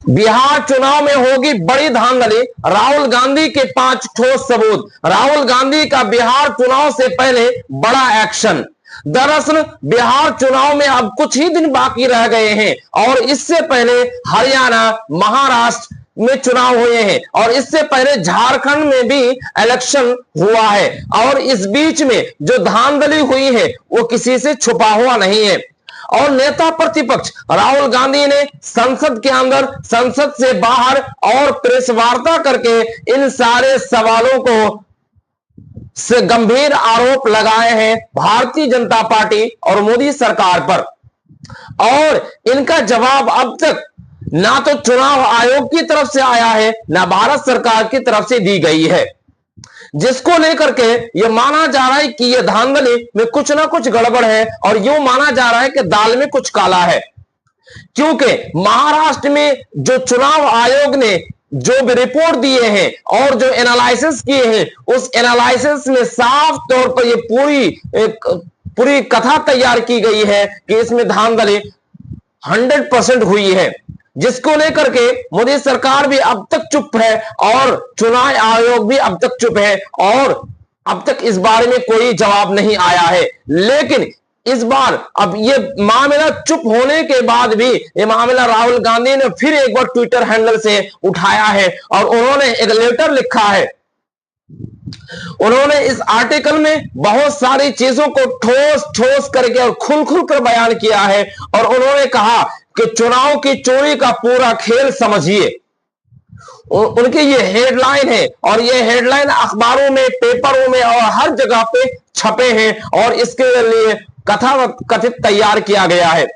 बिहार चुनाव में होगी बड़ी धांधली, राहुल गांधी के 5 ठोस सबूत। राहुल गांधी का बिहार चुनाव से पहले बड़ा एक्शन। दरअसल बिहार चुनाव में अब कुछ ही दिन बाकी रह गए हैं और इससे पहले हरियाणा, महाराष्ट्र में चुनाव हुए हैं और इससे पहले झारखंड में भी इलेक्शन हुआ है और इस बीच में जो धांधली हुई है वो किसी से छुपा हुआ नहीं है। और नेता प्रतिपक्ष राहुल गांधी ने संसद के अंदर, संसद से बाहर और प्रेस वार्ता करके इन सारे सवालों को से गंभीर आरोप लगाए हैं भारतीय जनता पार्टी और मोदी सरकार पर। और इनका जवाब अब तक ना तो चुनाव आयोग की तरफ से आया है ना भारत सरकार की तरफ से दी गई है, जिसको लेकर के यह माना जा रहा है कि यह धांधली में कुछ ना कुछ गड़बड़ है और यूं माना जा रहा है कि दाल में कुछ काला है। क्योंकि महाराष्ट्र में जो चुनाव आयोग ने जो भी रिपोर्ट दिए हैं और जो एनालिसिस किए हैं, उस एनालिसिस में साफ तौर पर यह पूरी कथा तैयार की गई है कि इसमें धांधली 100% हुई है, जिसको लेकर के मोदी सरकार भी अब तक चुप है और चुनाव आयोग भी अब तक चुप है और अब तक इस बारे में कोई जवाब नहीं आया है। लेकिन इस बार अब ये मामला चुप होने के बाद भी ये मामला राहुल गांधी ने फिर एक बार ट्विटर हैंडल से उठाया है और उन्होंने एक लेटर लिखा है। उन्होंने इस आर्टिकल में बहुत सारी चीजों को ठोस करके और खुल कर बयान किया है और उन्होंने कहा कि चुनाव की चोरी का पूरा खेल समझिए। उनकी ये हेडलाइन है और ये हेडलाइन अखबारों में, पेपरों में और हर जगह पे छपे हैं और इसके लिए कथित तैयार किया गया है।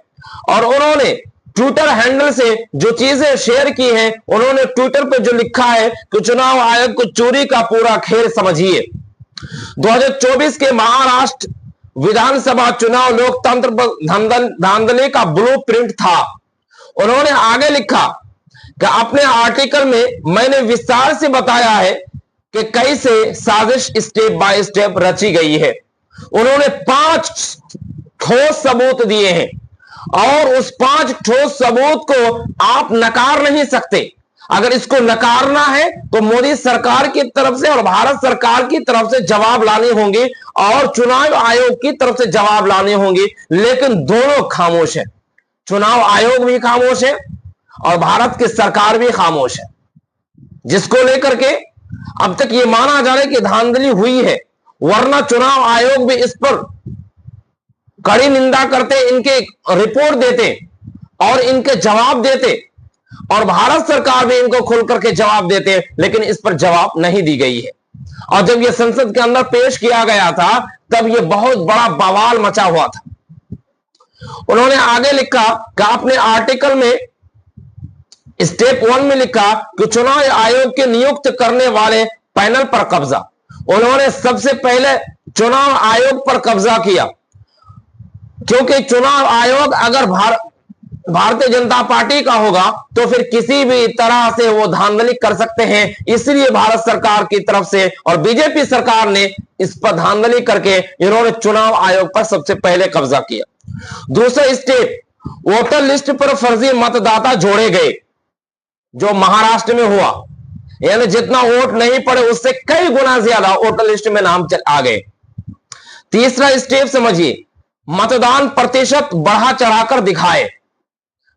और उन्होंने ट्विटर हैंडल से जो चीजें शेयर की हैं, उन्होंने ट्विटर पे जो लिखा है कि चुनाव आयोग को चोरी का पूरा खेल समझिए। 2024 के महाराष्ट्र विधानसभा चुनाव लोकतंत्र धांधली का ब्लूप्रिंट था। उन्होंने आगे लिखा कि अपने आर्टिकल में मैंने विस्तार से बताया है कि कैसे साजिश स्टेप बाय स्टेप रची गई है। उन्होंने 5 ठोस सबूत दिए हैं और उस 5 ठोस सबूत को आप नकार नहीं सकते। अगर इसको नकारना है तो मोदी सरकार की तरफ से और भारत सरकार की तरफ से जवाब लाने होंगे और चुनाव आयोग की तरफ से जवाब लाने होंगे, लेकिन दोनों खामोश है। चुनाव आयोग भी खामोश है और भारत की सरकार भी खामोश है, जिसको लेकर के अब तक यह माना जा रहा है कि धांधली हुई है, वरना चुनाव आयोग भी इस पर कड़ी निंदा करते, इनके रिपोर्ट देते और इनके जवाब देते और भारत सरकार भी इनको खुल करके जवाब देते, लेकिन इस पर जवाब नहीं दी गई है। और जब यह संसद के अंदर पेश किया गया था तब यह बहुत बड़ा बवाल मचा हुआ था। उन्होंने आगे लिखा कि अपने आर्टिकल में स्टेप 1 में लिखा कि चुनाव आयोग के नियुक्त करने वाले पैनल पर कब्जा। उन्होंने सबसे पहले चुनाव आयोग पर कब्जा किया, क्योंकि चुनाव आयोग अगर भारतीय जनता पार्टी का होगा तो फिर किसी भी तरह से वो धांधली कर सकते हैं। इसलिए भारत सरकार की तरफ से और बीजेपी सरकार ने इस पर धांधली करके इन्होंने चुनाव आयोग पर सबसे पहले कब्जा किया। दूसरा स्टेप, वोटर लिस्ट पर फर्जी मतदाता जोड़े गए, जो महाराष्ट्र में हुआ, यानी जितना वोट नहीं पड़े उससे कई गुना ज्यादा वोटर लिस्ट में नाम आ गए। तीसरा स्टेप समझिए, मतदान प्रतिशत बढ़ा चढ़ाकर दिखाए।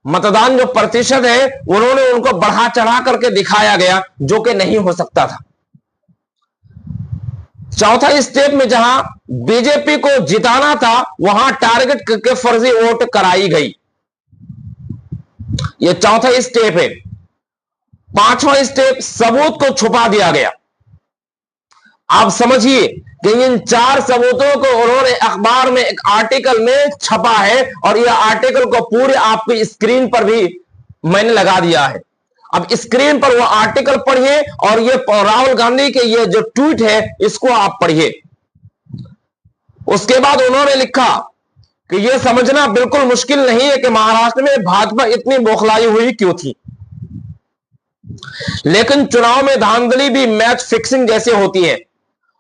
मतदान जो प्रतिशत है उन्होंने उनको बढ़ा चढ़ा करके दिखाया गया, जो कि नहीं हो सकता था। चौथा स्टेप में जहां बीजेपी को जिताना था वहां टारगेट करके फर्जी वोट कराई गई। यह चौथा स्टेप है। पांचवा स्टेप, सबूत को छुपा दिया गया। आप समझिए कि इन 4 सबूतों को उन्होंने अखबार में एक आर्टिकल में छपा है और यह आर्टिकल को पूरे आपकी स्क्रीन पर भी मैंने लगा दिया है। अब स्क्रीन पर वो आर्टिकल पढ़िए और ये राहुल गांधी के ये जो ट्वीट है इसको आप पढ़िए। उसके बाद उन्होंने लिखा कि यह समझना बिल्कुल मुश्किल नहीं है कि महाराष्ट्र में भाजपा इतनी बौखलाई हुई क्यों थी, लेकिन चुनाव में धांधली भी मैच फिक्सिंग जैसे होती है।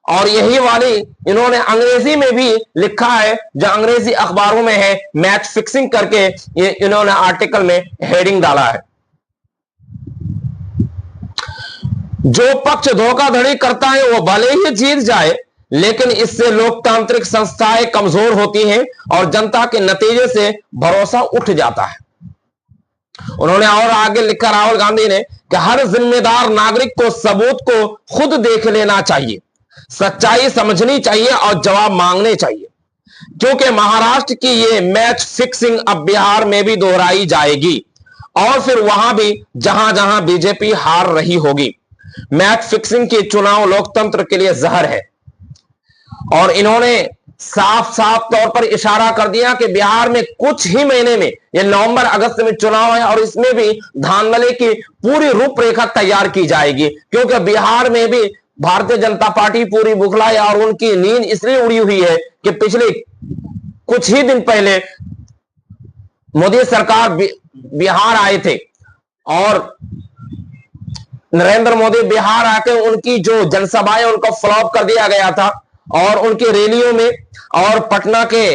और यही वाली इन्होंने अंग्रेजी में भी लिखा है, जो अंग्रेजी अखबारों में है, मैच फिक्सिंग करके ये इन्होंने आर्टिकल में हेडिंग डाला है। जो पक्ष धोखाधड़ी करता है वो भले ही जीत जाए, लेकिन इससे लोकतांत्रिक संस्थाएं कमजोर होती हैं और जनता के नतीजे से भरोसा उठ जाता है। उन्होंने और आगे लिखा राहुल गांधी ने कि हर जिम्मेदार नागरिक को सबूत को खुद देख लेना चाहिए, सच्चाई समझनी चाहिए और जवाब मांगने चाहिए, क्योंकि महाराष्ट्र की ये मैच फिक्सिंग अब बिहार में भी दोहराई जाएगी और फिर वहां भी जहां जहां बीजेपी हार रही होगी। मैच फिक्सिंग की चुनाव लोकतंत्र के लिए जहर है और इन्होंने साफ साफ तौर पर इशारा कर दिया कि बिहार में कुछ ही महीने में, ये नवंबर अगस्त में चुनाव है और इसमें भी धांधली की पूरी रूपरेखा तैयार की जाएगी, क्योंकि बिहार में भी भारतीय जनता पार्टी पूरी बुखलाई और उनकी नींद इसलिए उड़ी हुई है कि पिछले कुछ ही दिन पहले मोदी सरकार बिहार आए थे और नरेंद्र मोदी बिहार आके उनकी जो जनसभाएं उनको फ्लॉप कर दिया गया था और उनकी रैलियों में और पटना के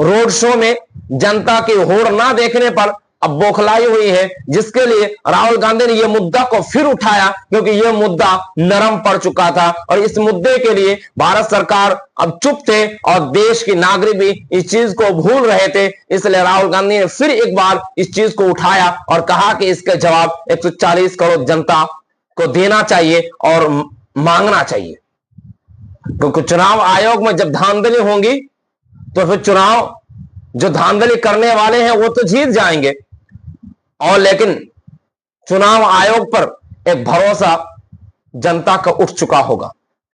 रोड शो में जनता की होड़ ना देखने पर अब बौखलाई हुई है, जिसके लिए राहुल गांधी ने यह मुद्दा को फिर उठाया, क्योंकि यह मुद्दा नरम पड़ चुका था और इस मुद्दे के लिए भारत सरकार अब चुप थे और देश के नागरिक भी इस चीज को भूल रहे थे। इसलिए राहुल गांधी ने फिर एक बार इस चीज को उठाया और कहा कि इसका जवाब 140 करोड़ जनता को देना चाहिए और मांगना चाहिए, क्योंकि चुनाव आयोग में जब धांधली होंगी तो फिर चुनाव जो धांधली करने वाले हैं वो तो जीत जाएंगे और लेकिन चुनाव आयोग पर एक भरोसा जनता का उठ चुका होगा।